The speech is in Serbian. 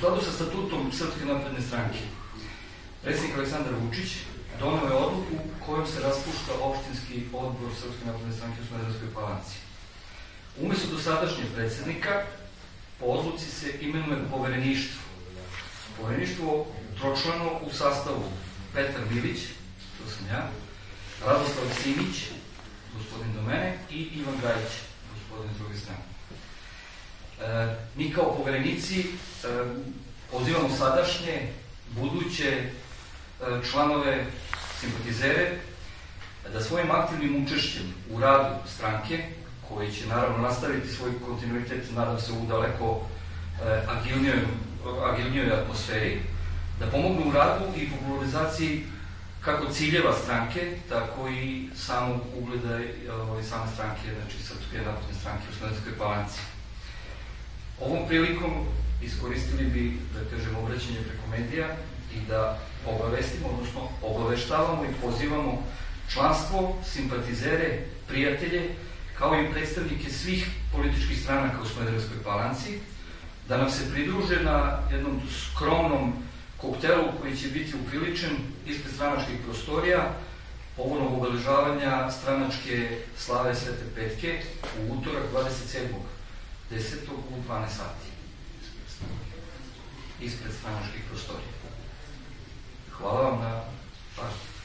skladu sa statutom Srpske napredne stranke, predsjednik Aleksandar Vučić doneo je odluku kojom se raspušta opštinski odbor Srpske napredne stranke u Smederevskoj Palanci. Umesto dosadašnjeg predsjednika, po odluci se imenuje povereništvo. Povereništvo tročlano u sastavu Petar Milić, to sam ja, Radoslav Simić, gospodin do mene, i Ivan Gajić, gospodin s druge strane. Mi kao poverenici pozivamo sadašnje, buduće članove, simpatizere, da svojim aktivnim učešćem u radu stranke, koji će naravno nastaviti svoj kontinuitet, nadam se u daleko agilnijoj atmosferi, da pomognu u radu i popularizaciji kako ciljeva stranke, tako i samog ugleda same stranke, znači Srpske napredne stranke u Smederevskoj Palanci. Ovom prilikom iskoristili bi, da kažem, obraćanje preko medija i da obavestimo, odnosno obaveštavamo i pozivamo članstvo, simpatizere, prijatelje, kao i predstavnike svih političkih stranaka u Smederevskoj Palanci, da nam se pridruže na jednom skromnom koktelu koji će biti upriličen ispred stranačkih prostorija povodom obeležavanja stranačke slave Svete Petke u utorak 27.10. u 12 sati. Ispred stranačkih prostorija. Hvala vam na pažnju.